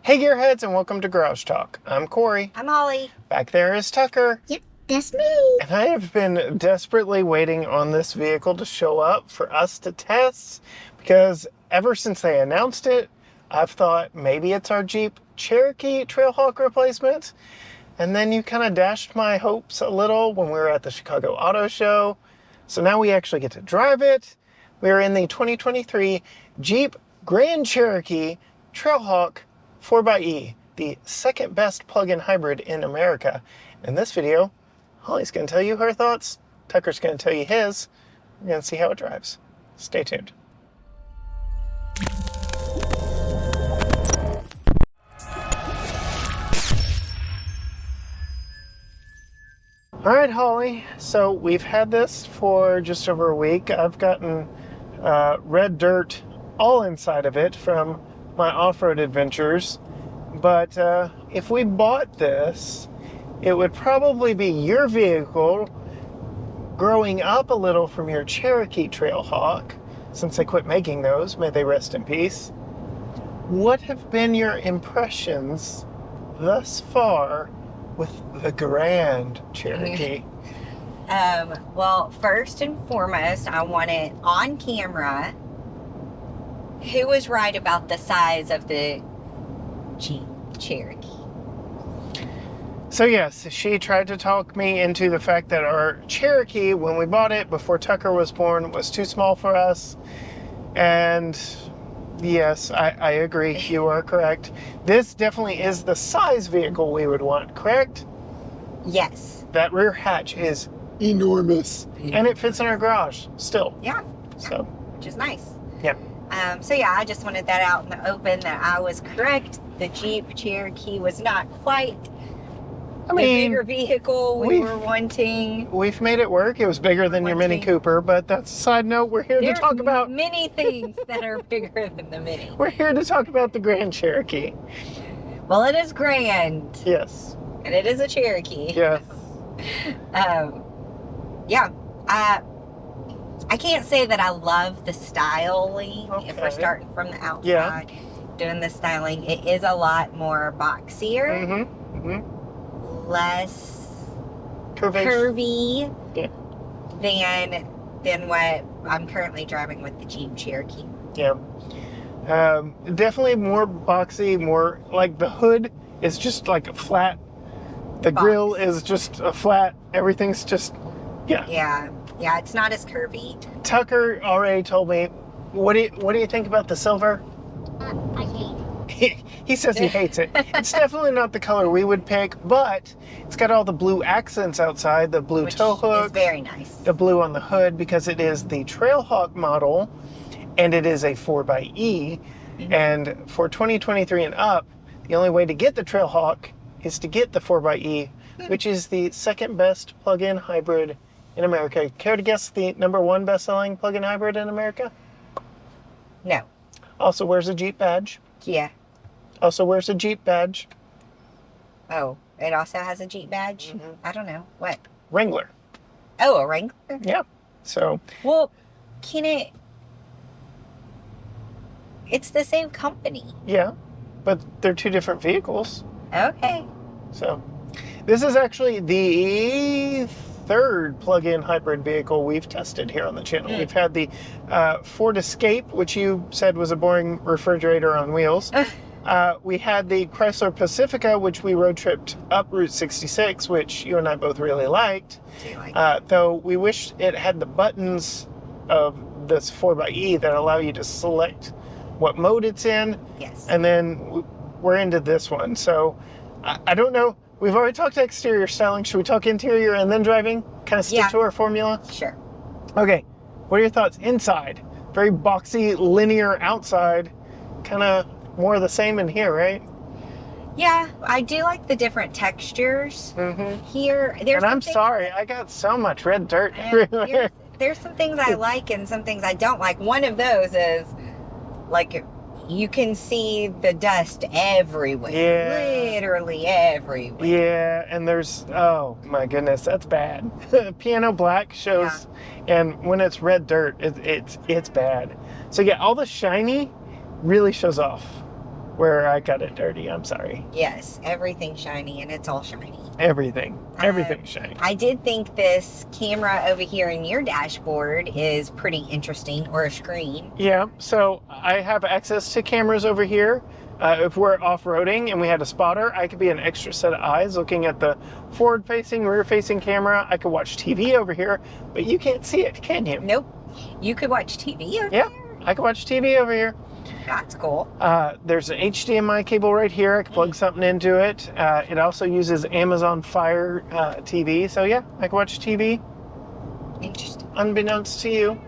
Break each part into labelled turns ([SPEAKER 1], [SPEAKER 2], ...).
[SPEAKER 1] Hey Gearheads, and welcome to Garage Talk. I'm Corey.
[SPEAKER 2] I'm Holly.
[SPEAKER 1] Back there is Tucker.
[SPEAKER 2] Yep, that's me.
[SPEAKER 1] And I have been desperately waiting on this vehicle to show up for us to test because ever since they announced it, I've thought maybe it's our Jeep Cherokee Trailhawk replacement. And then you kind of dashed my hopes a little when we were at the Chicago Auto Show. So now we actually get to drive it. We're in the 2023 Jeep Grand Cherokee Trailhawk 4xe, the second best plug-in hybrid in America. In this video, Holly's going to tell you her thoughts, Tucker's going to tell you his. We're going to see how it drives. Stay tuned. All right, Holly, so we've had this for just over a week. I've gotten red dirt all inside of it from my off-road adventures, but if we bought this, it would probably be your vehicle growing up a little from your Cherokee Trailhawk, since they quit making those, may they rest in peace. What have been your impressions thus far with the Grand Cherokee?
[SPEAKER 2] Well, first and foremost, I want it on camera. Who was right about the size of the Jeep Cherokee?
[SPEAKER 1] So yes, she tried to talk me into the fact that our Cherokee, when we bought it before Tucker was born, was too small for us. And yes, I agree. You are correct. This definitely is the size vehicle we would want, correct?
[SPEAKER 2] Yes.
[SPEAKER 1] That rear hatch is enormous. And it fits in our garage still.
[SPEAKER 2] Yeah.
[SPEAKER 1] So,
[SPEAKER 2] which is nice.
[SPEAKER 1] yeah.
[SPEAKER 2] So yeah, I just wanted that out in the open that I was correct. The Jeep Cherokee was not quite the bigger vehicle we were wanting.
[SPEAKER 1] We've made it work. It was bigger than your Mini Cooper, but that's a side note. We're here to talk about
[SPEAKER 2] many things that are bigger than the Mini.
[SPEAKER 1] We're here to talk about the Grand Cherokee.
[SPEAKER 2] Well, it is grand.
[SPEAKER 1] Yes.
[SPEAKER 2] And it is a Cherokee.
[SPEAKER 1] Yes.
[SPEAKER 2] Yeah. I can't say that I love the styling.
[SPEAKER 1] Okay.
[SPEAKER 2] If we're starting from the outside, doing the styling, it is a lot more boxier, less curvy than what I'm currently driving with the Jeep Cherokee.
[SPEAKER 1] Yeah. Definitely more boxy, more like the hood is just like a flat. The grill is just a flat. Everything's just,
[SPEAKER 2] Yeah, it's not as curvy.
[SPEAKER 1] Tucker already told me, what do you think about the silver?
[SPEAKER 2] I hate.
[SPEAKER 1] He says he hates it. It's definitely not the color we would pick, but it's got all the blue accents outside, the blue tow hooks.
[SPEAKER 2] It's very nice.
[SPEAKER 1] The blue on the hood, because it is the Trailhawk model, and it is a 4xe. And for 2023 and up, the only way to get the Trailhawk is to get the 4xe, which is the second best plug-in hybrid in America. Care to guess the #1 best-selling plug-in hybrid in America?
[SPEAKER 2] No.
[SPEAKER 1] Also wears a Jeep badge.
[SPEAKER 2] Yeah.
[SPEAKER 1] Also wears a Jeep badge.
[SPEAKER 2] Oh, it also has a Jeep badge? I don't know. What?
[SPEAKER 1] Wrangler.
[SPEAKER 2] Oh, a Wrangler?
[SPEAKER 1] Yeah. So.
[SPEAKER 2] Well, it's the same company.
[SPEAKER 1] Yeah, but they're two different vehicles.
[SPEAKER 2] Okay.
[SPEAKER 1] So, this is actually the third plug-in hybrid vehicle we've tested here on the channel. We've had the Ford Escape, which you said was a boring refrigerator on wheels. We had the Chrysler Pacifica, which we road tripped up Route 66, which you and I both really liked.
[SPEAKER 2] Do you like it?
[SPEAKER 1] Though we wish it had the buttons of this 4xe that allow you to select what mode it's in.
[SPEAKER 2] Yes.
[SPEAKER 1] And then we're into this one. So I don't know. We've already talked exterior styling. Should we talk interior and then driving? Kind of stick to our formula?
[SPEAKER 2] Sure.
[SPEAKER 1] Okay. What are your thoughts? Inside. Very boxy, linear outside. Kind of more of the same in here, right?
[SPEAKER 2] Yeah, I do like the different textures here.
[SPEAKER 1] And I'm sorry, I got so much red dirt everywhere.
[SPEAKER 2] There's some things I like and some things I don't like. One of those is, like, you can see the dust everywhere.
[SPEAKER 1] Yeah.
[SPEAKER 2] Literally everywhere.
[SPEAKER 1] Yeah, and there's, oh my goodness, that's bad. Piano black shows, and when it's red dirt, it's bad. So yeah, all the shiny really shows off. where I got it dirty. I'm sorry.
[SPEAKER 2] Yes, everything's shiny, and it's all shiny.
[SPEAKER 1] Everything's shiny.
[SPEAKER 2] I did think this camera over here in your dashboard is pretty interesting, or a screen.
[SPEAKER 1] Yeah, so I have access to cameras over here. If we're off-roading and we had a spotter, I could be an extra set of eyes looking at the forward-facing, rear-facing camera. I could watch TV over here, but you can't see it, can you?
[SPEAKER 2] Nope. You could watch TV over
[SPEAKER 1] Yeah,
[SPEAKER 2] there?
[SPEAKER 1] I could watch TV over here.
[SPEAKER 2] That's cool.
[SPEAKER 1] There's an HDMI cable right here. I can plug something into it. It also uses Amazon Fire TV. So yeah, I can watch TV.
[SPEAKER 2] Interesting.
[SPEAKER 1] Unbeknownst to you.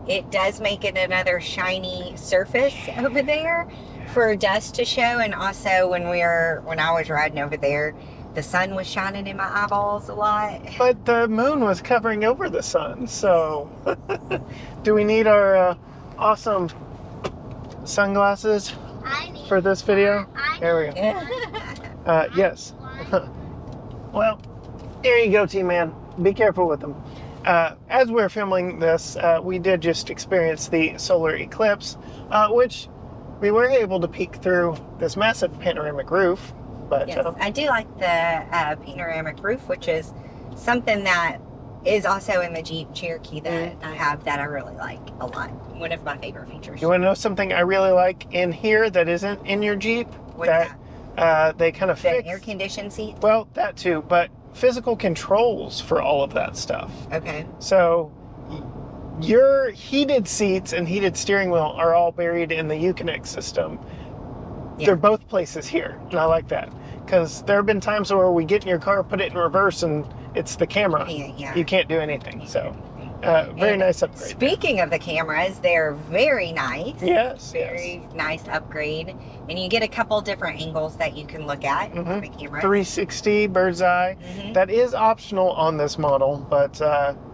[SPEAKER 2] It does make it another shiny surface over there for dust to show. And also when I was riding over there, the sun was shining in my eyeballs a lot.
[SPEAKER 1] But the moon was covering over the sun. So do we need our awesome sunglasses for this video? There we go. Yes. Well, there you go, T-Man. Be careful with them. As we're filming this, we did just experience the solar eclipse, which we were able to peek through this massive panoramic roof. But
[SPEAKER 2] Yes, I do like the panoramic roof, which is something that is also in the Jeep Cherokee that I have that I really like a lot. One of my favorite features.
[SPEAKER 1] you want to know something I really like in here that isn't in your Jeep?
[SPEAKER 2] What's that?
[SPEAKER 1] They kind of
[SPEAKER 2] The
[SPEAKER 1] fix.
[SPEAKER 2] air conditioned seat?
[SPEAKER 1] Well, that too, but physical controls for all of that stuff.
[SPEAKER 2] Okay.
[SPEAKER 1] So your heated seats and heated steering wheel are all buried in the Uconnect system.
[SPEAKER 2] Yeah.
[SPEAKER 1] They're both places here, and I like that. Because there have been times where we get in your car, put it in reverse, and it's the camera.
[SPEAKER 2] Yeah.
[SPEAKER 1] You can't do anything. So, very nice upgrade.
[SPEAKER 2] Speaking of the cameras, they're very nice.
[SPEAKER 1] Yes.
[SPEAKER 2] Very nice upgrade. And you get a couple different angles that you can look at on the camera.
[SPEAKER 1] 360 bird's eye. That is optional on this model, but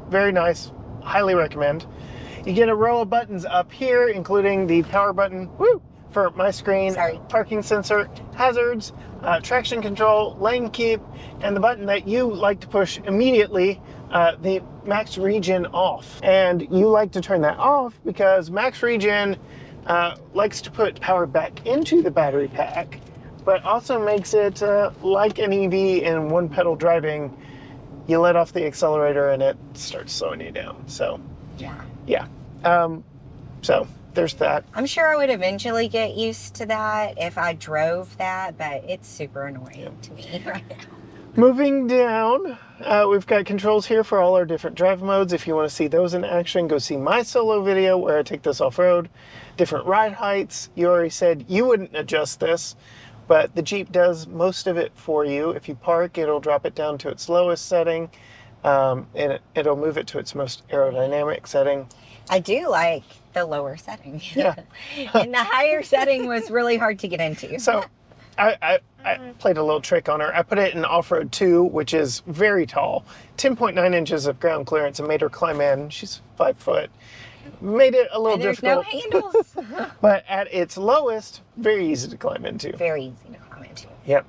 [SPEAKER 1] very nice. Highly recommend. You get a row of buttons up here, including the power button. Woo! For my screen, parking sensor, hazards, traction control, lane keep, and the button that you like to push immediately, the max regen off. And you like to turn that off because max regen likes to put power back into the battery pack, but also makes it like an EV in one pedal driving. You let off the accelerator and it starts slowing you down. So, yeah. So there's that.
[SPEAKER 2] I'm sure I would eventually get used to that if I drove that, but it's super annoying to me right now.
[SPEAKER 1] Moving down, we've got controls here for all our different drive modes. If you want to see those in action, go see my solo video where I take this off-road. Different ride heights. You already said you wouldn't adjust this, but the Jeep does most of it for you. If you park, it'll drop it down to its lowest setting, and it'll move it to its most aerodynamic setting.
[SPEAKER 2] I do like the lower setting.
[SPEAKER 1] Yeah.
[SPEAKER 2] And the higher setting was really hard to get into.
[SPEAKER 1] So I played a little trick on her. I put it in off-road 2, which is very tall, 10.9 inches of ground clearance, and made her climb in. She's 5 foot. Made it a little difficult.
[SPEAKER 2] There's no handles.
[SPEAKER 1] But at its lowest, very easy to climb into.
[SPEAKER 2] Very easy to climb into.
[SPEAKER 1] Yep.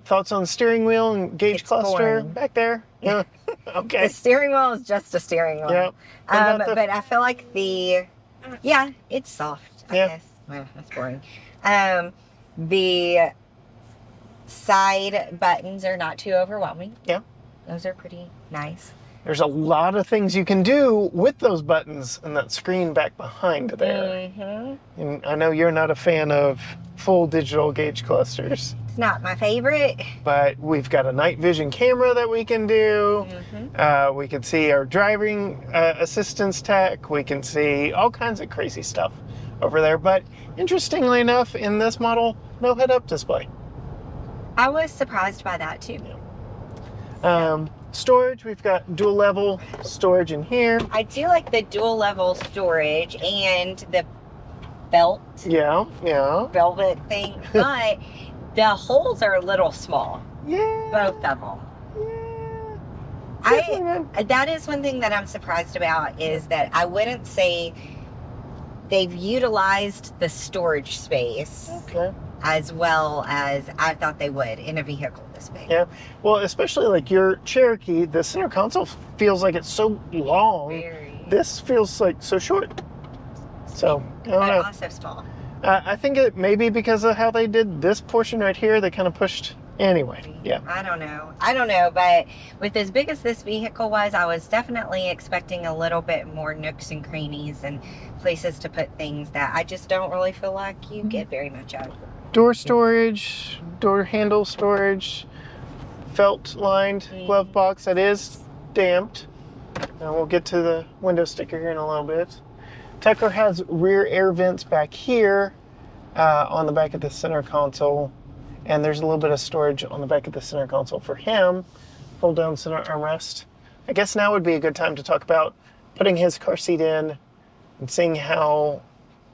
[SPEAKER 1] Thoughts on the steering wheel and gauge cluster
[SPEAKER 2] boring.
[SPEAKER 1] back there? Yeah. Okay.
[SPEAKER 2] The steering wheel is just a steering wheel.
[SPEAKER 1] Yep.
[SPEAKER 2] But I feel like it's soft, I guess. Well, that's boring. The side buttons are not too overwhelming.
[SPEAKER 1] Yeah.
[SPEAKER 2] Those are pretty nice.
[SPEAKER 1] There's a lot of things you can do with those buttons and that screen back behind there. And I know you're not a fan of full digital gauge clusters.
[SPEAKER 2] It's not my favorite.
[SPEAKER 1] But we've got a night vision camera that we can do. We can see our driving assistance tech. We can see all kinds of crazy stuff over there. But interestingly enough, in this model, no head-up display.
[SPEAKER 2] I was surprised by that too.
[SPEAKER 1] Storage, we've got dual level storage in here.
[SPEAKER 2] I do like the dual level storage and the belt.
[SPEAKER 1] Yeah.
[SPEAKER 2] Velvet thing. But the holes are a little small.
[SPEAKER 1] Yeah.
[SPEAKER 2] Both of them.
[SPEAKER 1] Yeah.
[SPEAKER 2] That is one thing that I'm surprised about, is that I wouldn't say they've utilized the storage space as well as I thought they would in a vehicle this big.
[SPEAKER 1] Yeah. Well, especially like your Cherokee, the center console feels like it's so long.
[SPEAKER 2] Very.
[SPEAKER 1] This feels like so short. So, I don't know.
[SPEAKER 2] Also small.
[SPEAKER 1] I think it may be because of how they did this portion right here. They kind of pushed anyway. Yeah.
[SPEAKER 2] I don't know, but with as big as this vehicle was, I was definitely expecting a little bit more nooks and crannies and places to put things that I just don't really feel like you get very much out of.
[SPEAKER 1] Door storage, door handle storage, felt lined glove box that is damped. Now we'll get to the window sticker here in a little bit. Tucker has rear air vents back here on the back of the center console, and there's a little bit of storage on the back of the center console for him. Fold down center armrest. I guess now would be a good time to talk about putting his car seat in and seeing how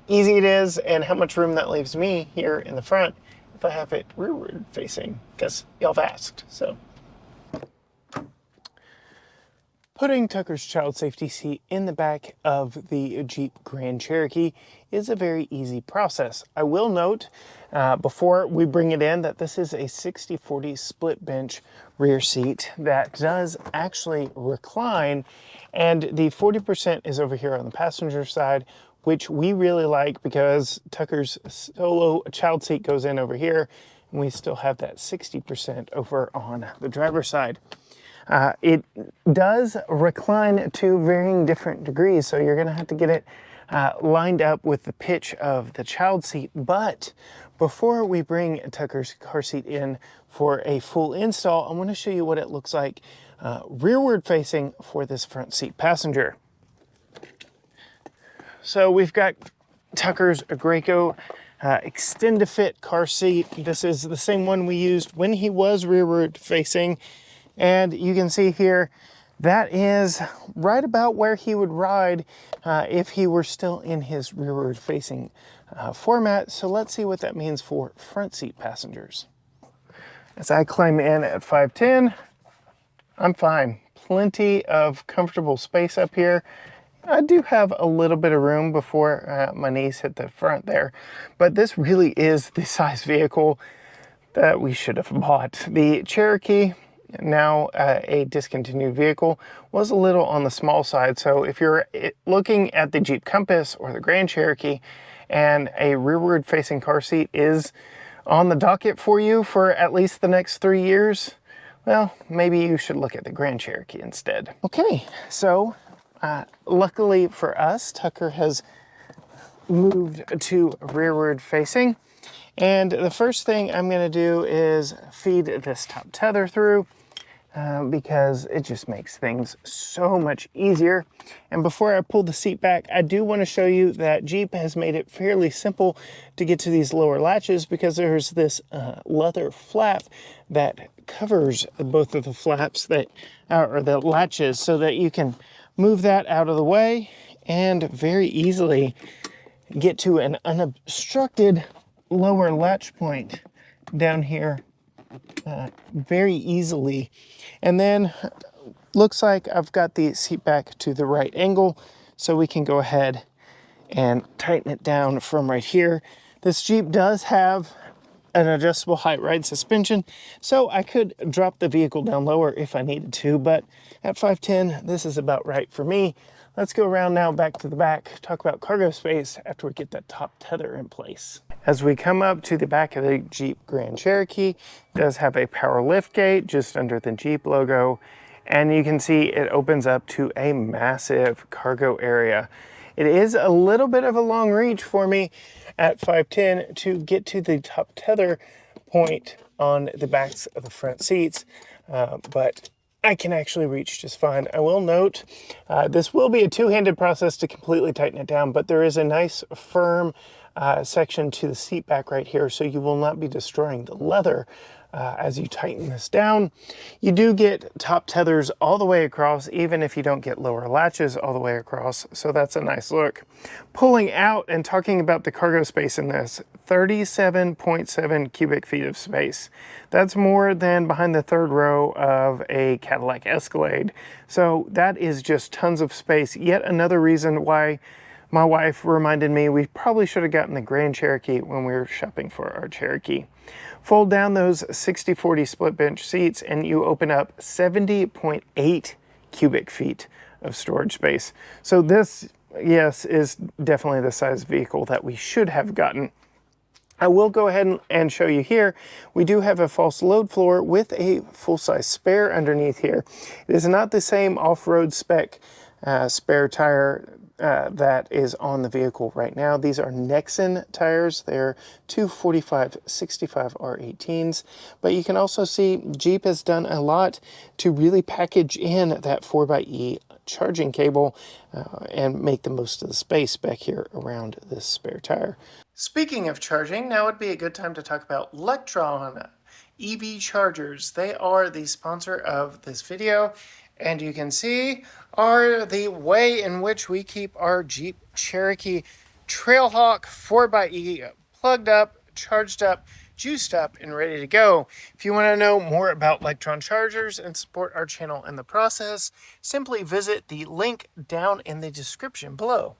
[SPEAKER 1] easy it is and how much room that leaves me here in the front if I have it rearward facing, because y'all have asked. So putting Tucker's child safety seat in the back of the Jeep Grand Cherokee is a very easy process. I will note before we bring it in that this is a 60/40 split bench rear seat that does actually recline, and the 40% is over here on the passenger side, which we really like because Tucker's solo child seat goes in over here, and we still have that 60% over on the driver's side. It does recline to varying different degrees, so you're gonna have to get it lined up with the pitch of the child seat. But before we bring Tucker's car seat in for a full install, I wanna show you what it looks like rearward facing for this front seat passenger. So we've got Tucker's Graco Extend-to-Fit car seat. This is the same one we used when he was rearward facing. And you can see here, that is right about where he would ride if he were still in his rearward facing format. So let's see what that means for front seat passengers. As I climb in at 5'10", I'm fine. Plenty of comfortable space up here. I do have a little bit of room before my knees hit the front there, but this really is the size vehicle that we should have bought. The Cherokee, now a discontinued vehicle, was a little on the small side. So if you're looking at the Jeep Compass or the Grand Cherokee and a rearward facing car seat is on the docket for you for at least the next 3 years, well, maybe you should look at the Grand Cherokee instead. Okay, so luckily for us, Tucker has moved to rearward facing. And the first thing I'm gonna do is feed this top tether through because it just makes things so much easier. And before I pull the seat back, I do want to show you that Jeep has made it fairly simple to get to these lower latches because there's this leather flap that covers both of the flaps that, or the latches, so that you can move that out of the way and very easily get to an unobstructed lower latch point down here very easily. And then looks like I've got the seat back to the right angle, so we can go ahead and tighten it down from right here. This Jeep does have an adjustable height ride suspension, so I could drop the vehicle down lower if I needed to, but at 5'10", this is about right for me. Let's go around now back to the back, talk about cargo space after we get that top tether in place. As we come up to the back of the Jeep Grand Cherokee, it does have a power lift gate just under the Jeep logo, and you can see it opens up to a massive cargo area. It is a little bit of a long reach for me at 5'10" to get to the top tether point on the backs of the front seats, but I can actually reach just fine. I will note this will be a two-handed process to completely tighten it down, but there is a nice firm section to the seat back right here, so you will not be destroying the leather as you tighten this down. You do get top tethers all the way across, even if you don't get lower latches all the way across, so that's a nice look. Pulling out and talking about the cargo space in this, 37.7 cubic feet of space. That's more than behind the third row of a Cadillac Escalade. So that is just tons of space. Yet another reason why my wife reminded me we probably should have gotten the Grand Cherokee when we were shopping for our Cherokee. Fold down those 60/40 split bench seats and you open up 70.8 cubic feet of storage space. So this yes, is definitely the size vehicle that we should have gotten. I will go ahead and show you here. We do have a false load floor with a full-size spare underneath here. It is not the same off-road spec spare tire that is on the vehicle right now. These are Nexen tires. They're 245/65 R18s, but you can also see Jeep has done a lot to really package in that 4xe charging cable and make the most of the space back here around this spare tire. Speaking of charging, now would be a good time to talk about Lectron EV chargers. They are the sponsor of this video, and you can see are the way in which we keep our Jeep Cherokee Trailhawk 4xe plugged up, charged up, juiced up, and ready to go. If you want to know more about Lectron chargers and support our channel in the process, simply visit the link down in the description below.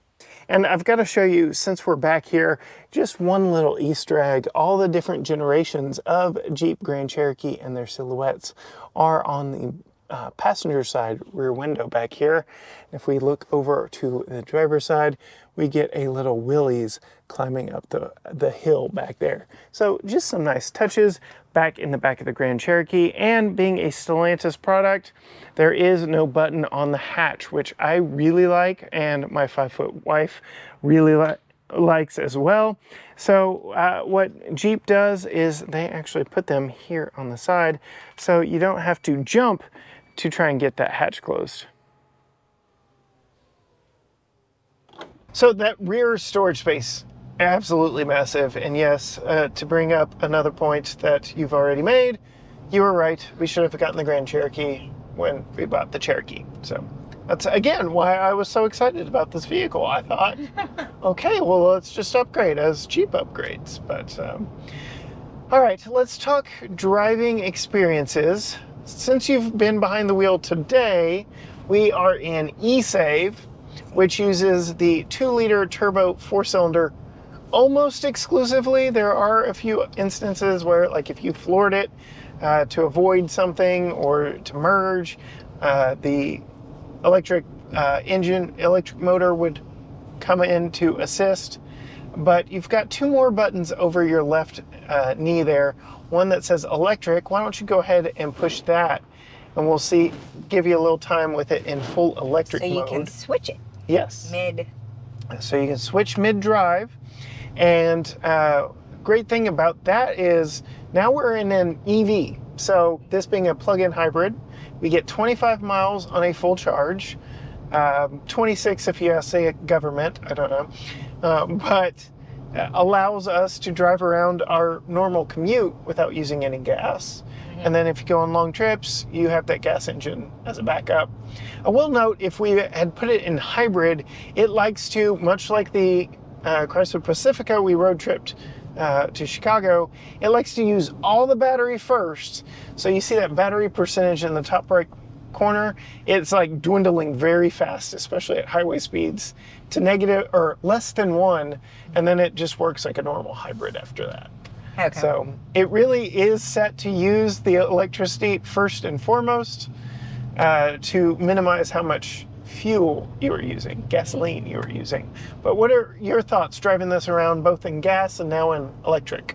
[SPEAKER 1] And I've got to show you, since we're back here, just one little Easter egg. All the different generations of Jeep Grand Cherokee and their silhouettes are on the passenger side rear window back here. If we look over to the driver's side, we get a little Willys climbing up the hill back there. So just some nice touches back in the back of the Grand Cherokee. And being a Stellantis product, there is no button on the hatch, which I really like, and my 5-foot wife really likes as well. So what Jeep does is they actually put them here on the side, so you don't have to jump to try and get that hatch closed. So that rear storage space, absolutely massive. And yes, to bring up another point that you've already made, you were right. We should have gotten the Grand Cherokee when we bought the Cherokee. So that's, again, why I was so excited about this vehicle. I thought, okay, well, let's just upgrade as Jeep upgrades. But, all right, let's talk driving experiences. Since you've been behind the wheel today, we are in ESave, which uses the 2-liter turbo 4-cylinder almost exclusively. There are a few instances where, like if you floored it to avoid something or to merge, the electric electric motor would come in to assist. But you've got 2 more buttons over your left knee there. One that says electric. Why don't you go ahead and push that, and we'll see, give you a little time with it in full electric mode.
[SPEAKER 2] So you can switch it.
[SPEAKER 1] Yes.
[SPEAKER 2] Mid.
[SPEAKER 1] So you can switch mid-drive. And great thing about that is now we're in an EV. So this being a plug-in hybrid, we get 25 miles on a full charge, 26 if you ask the government, I don't know, but allows us to drive around our normal commute without using any gas. And then if you go on long trips, you have that gas engine as a backup. I will note, if we had put it in hybrid, it likes to, much like the Chrysler Pacifica we road tripped to Chicago, it likes to use all the battery first. So you see that battery percentage in the top right corner, it's like dwindling very fast, especially at highway speeds, to negative or less than 1, and then it just works like a normal hybrid after that.
[SPEAKER 2] Okay.
[SPEAKER 1] So it really is set to use the electricity first and foremost to minimize how much fuel you are using, gasoline you are using. But what are your thoughts driving this around both in gas and now in electric?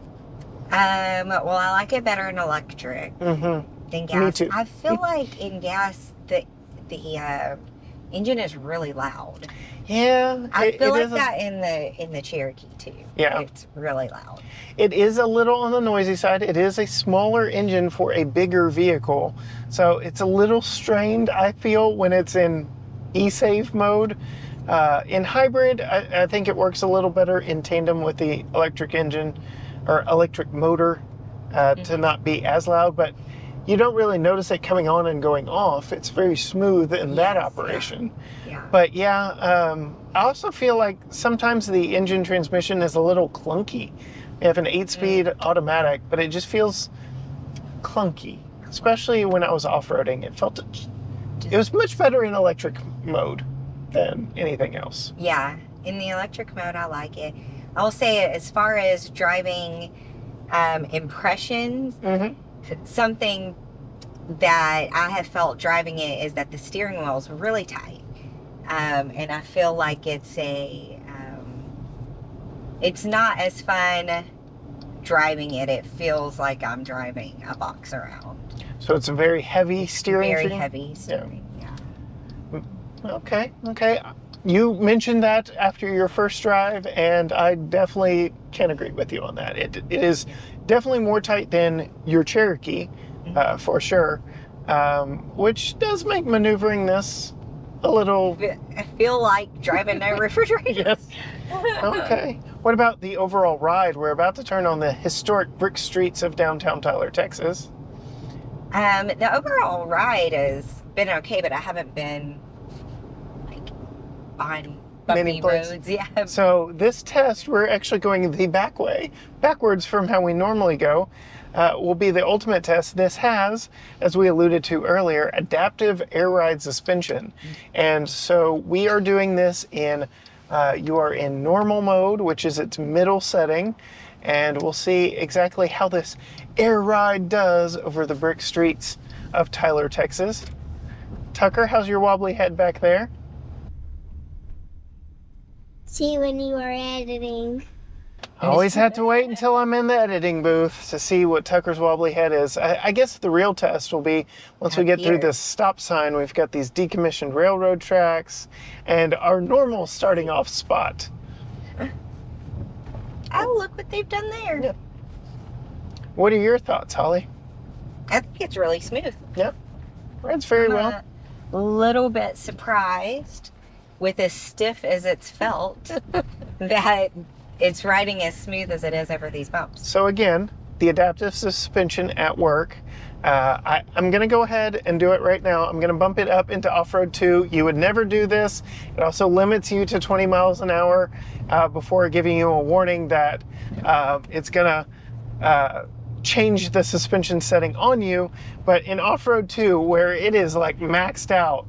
[SPEAKER 2] Well, I like it better in electric than gas.
[SPEAKER 1] Me too.
[SPEAKER 2] I feel like in gas the engine is really loud.
[SPEAKER 1] Yeah,
[SPEAKER 2] I feel like that in the Cherokee too.
[SPEAKER 1] Yeah,
[SPEAKER 2] it's really loud.
[SPEAKER 1] It is a little on the noisy side. It is a smaller engine for a bigger vehicle, so it's a little strained, I feel, when it's in ESave mode. In hybrid, I think it works a little better in tandem with the electric engine or electric motor to not be as loud, but you don't really notice it coming on and going off. It's very smooth in that operation.
[SPEAKER 2] Yeah.
[SPEAKER 1] But yeah, I also feel like sometimes the engine transmission is a little clunky. We have an 8-speed automatic, but it just feels clunky, especially when I was off-roading. It was much better in electric mode than anything else.
[SPEAKER 2] Yeah, in the electric mode, I like it. I'll say, as far as driving impressions, something that I have felt driving it is that the steering wheel is really tight. And I feel like it's not as fun driving it. It feels like I'm driving a box around.
[SPEAKER 1] So it's a very heavy steering
[SPEAKER 2] Very
[SPEAKER 1] for you?
[SPEAKER 2] heavy steering, yeah.
[SPEAKER 1] Okay. You mentioned that after your first drive, and I definitely can agree with you on that. It is definitely more tight than your Cherokee, for sure, which does make maneuvering this a little...
[SPEAKER 2] I feel like driving a refrigerator.
[SPEAKER 1] Yes. Okay. What about the overall ride? We're about to turn on the historic brick streets of downtown Tyler, Texas.
[SPEAKER 2] The overall ride has been okay, but I haven't been like on bumpy roads. Yeah.
[SPEAKER 1] So this test, we're actually going the back way, backwards from how we normally go. Will be the ultimate test. This has, as we alluded to earlier, adaptive air ride suspension. And so we are doing this in, you are in normal mode, which is its middle setting. And we'll see exactly how this air ride does over the brick streets of Tyler, Texas. Tucker, how's your wobbly head back there?
[SPEAKER 3] See when you are editing.
[SPEAKER 1] I always have to wait until I'm in the editing booth to see what Tucker's wobbly head is. I guess the real test will be once we get through this stop sign. We've got these decommissioned railroad tracks and our normal starting off spot.
[SPEAKER 2] Oh, look what they've done there.
[SPEAKER 1] Yeah. What are your thoughts, Holly?
[SPEAKER 2] I think it's really smooth.
[SPEAKER 1] Yep. Rides very well.
[SPEAKER 2] A little bit surprised with as stiff as it's felt that it's riding as smooth as it is over these bumps.
[SPEAKER 1] So again, the adaptive suspension at work. I'm going to go ahead and do it right now. I'm going to bump it up into off-road 2. You would never do this. It also limits you to 20 miles an hour before giving you a warning that it's going to change the suspension setting on you. But in off-road 2, where it is like maxed out,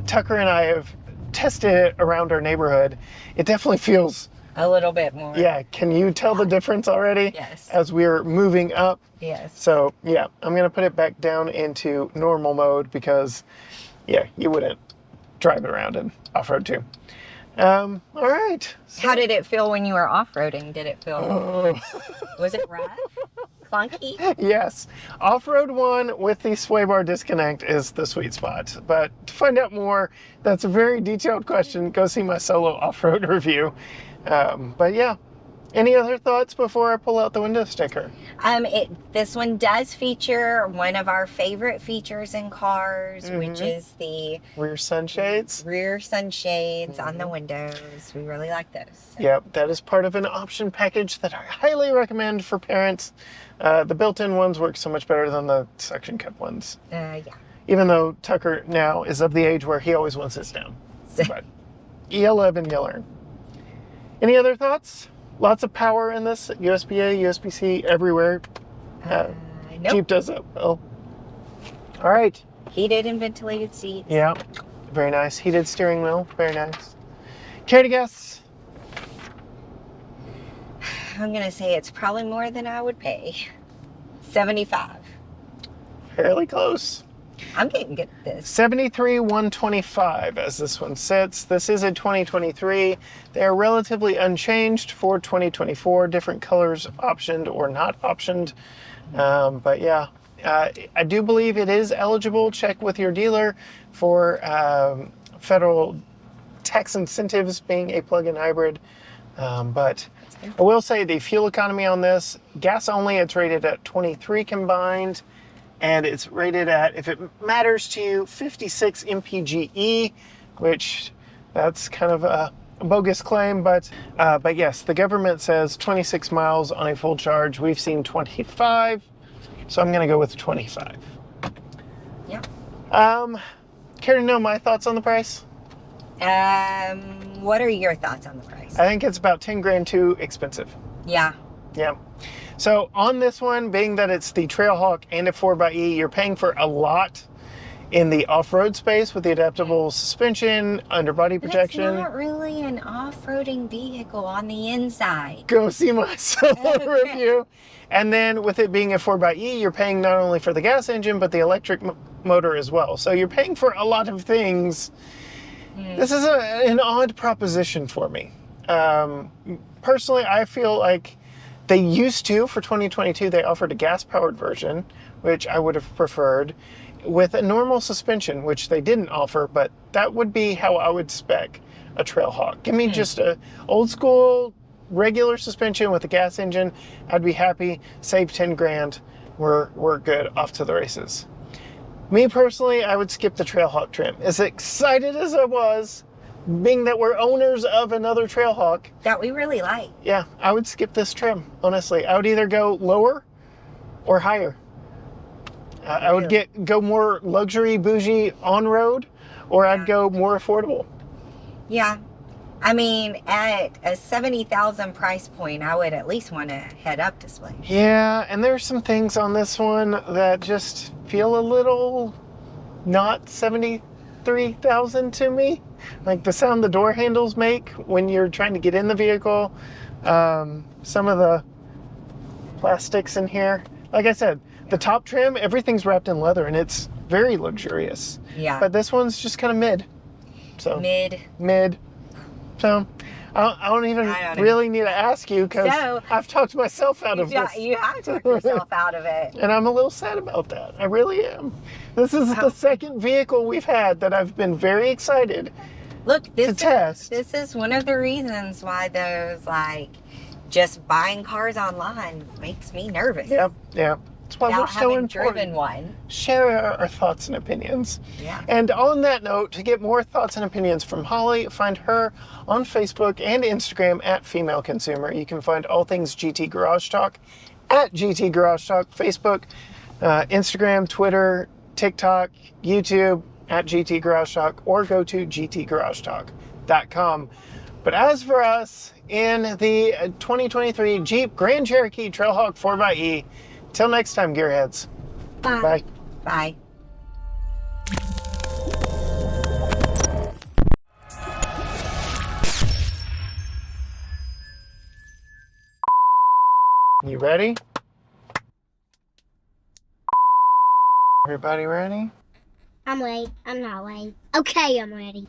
[SPEAKER 1] Tucker and I have tested it around our neighborhood. It definitely feels
[SPEAKER 2] a little bit more.
[SPEAKER 1] Yeah, can you tell the difference already?
[SPEAKER 2] Yes.
[SPEAKER 1] As we're moving up?
[SPEAKER 2] Yes.
[SPEAKER 1] So, yeah, I'm going to put it back down into normal mode because, yeah, you wouldn't drive it around in off-road too. All right.
[SPEAKER 2] So, how did it feel when you were off-roading? Did it feel... Was it rough? Clunky?
[SPEAKER 1] Yes. Off-road 1 with the sway bar disconnect is the sweet spot. But to find out more, that's a very detailed question. Go see my solo off-road review. But yeah, any other thoughts before I pull out the window sticker?
[SPEAKER 2] This one does feature one of our favorite features in cars, which is the
[SPEAKER 1] rear sunshades.
[SPEAKER 2] Rear sunshades on the windows. We really like those. So.
[SPEAKER 1] Yep, that is part of an option package that I highly recommend for parents. The built-in ones work so much better than the suction cup ones.
[SPEAKER 2] Yeah.
[SPEAKER 1] Even though Tucker now is of the age where he always wants this down. But you live and you learn. Any other thoughts? Lots of power in this. USB-A, USB-C, everywhere.
[SPEAKER 2] Nope.
[SPEAKER 1] Jeep does it well. All right.
[SPEAKER 2] Heated and ventilated seats.
[SPEAKER 1] Yeah, very nice. Heated steering wheel, very nice. Care to guess?
[SPEAKER 2] I'm going to say it's probably more than I would pay. 75.
[SPEAKER 1] Fairly close.
[SPEAKER 2] I'm getting good at this.
[SPEAKER 1] 73,125 as this one sits. This is a 2023. They are relatively unchanged for 2024. Different colors optioned or not optioned. But yeah, I do believe it is eligible. Check with your dealer for federal tax incentives being a plug-in hybrid. But I will say the fuel economy on this, gas only, it's rated at 23 combined. And it's rated at, if it matters to you, 56 mpge, which that's kind of a bogus claim, but yes, the government says 26 miles on a full charge. We've seen 25, so I'm going to go with 25.
[SPEAKER 2] Yeah.
[SPEAKER 1] Care to know my thoughts on the price?
[SPEAKER 2] What are your thoughts on the price?
[SPEAKER 1] I think it's about 10 grand too expensive.
[SPEAKER 2] Yeah.
[SPEAKER 1] Yeah. So on this one, being that it's the Trailhawk and a 4xe, you're paying for a lot in the off-road space with the adaptable suspension, underbody protection.
[SPEAKER 2] It's not really an off-roading vehicle on the inside.
[SPEAKER 1] Go see my solo review. And then with it being a 4xe, you're paying not only for the gas engine, but the electric motor as well. So you're paying for a lot of things This is an odd proposition for me. Personally, I feel like they used to, for 2022, they offered a gas-powered version, which I would have preferred, with a normal suspension, which they didn't offer, but that would be how I would spec a Trailhawk. Give me just a old school regular suspension with a gas engine. I'd be happy. Save 10 grand. We're good, off to the races. Me personally, I would skip the Trailhawk trim. As excited as I was, being that we're owners of another Trailhawk.
[SPEAKER 2] That we really like.
[SPEAKER 1] Yeah, I would skip this trim, honestly. I would either go lower or higher. I would go more luxury, bougie on-road, or I'd go more affordable.
[SPEAKER 2] Yeah. I mean, at a $70,000 price point, I would at least want a head-up display.
[SPEAKER 1] Yeah, and there's some things on this one that just feel a little not 73,000 to me. Like the sound the door handles make when you're trying to get in the vehicle. Some of the plastics in here. Like I said, the top trim, everything's wrapped in leather and it's very luxurious.
[SPEAKER 2] Yeah.
[SPEAKER 1] But this one's just kind of mid. So Mid. So I don't even really need to ask you because I've talked myself out of this.
[SPEAKER 2] You have talked yourself out of it.
[SPEAKER 1] And I'm a little sad about that. I really am. This is the second vehicle we've had that I've been very excited to test.
[SPEAKER 2] This is one of the reasons why those, like, just buying cars online makes me nervous.
[SPEAKER 1] Yeah. That's why we're so important.
[SPEAKER 2] Driven one.
[SPEAKER 1] Share our thoughts and opinions.
[SPEAKER 2] Yeah.
[SPEAKER 1] And on that note, to get more thoughts and opinions from Holly, find her on Facebook and Instagram at Female Consumer. You can find all things GT Garage Talk at GT Garage Talk, Facebook, Instagram, Twitter, TikTok, YouTube at GT Garage Talk, or go to gtgaragetalk.com. But as for us in the 2023 Jeep Grand Cherokee Trailhawk 4xe, till next time, gearheads.
[SPEAKER 3] Bye.
[SPEAKER 2] Bye.
[SPEAKER 1] You ready? Everybody ready?
[SPEAKER 3] I'm ready. I'm not ready. Okay, I'm ready.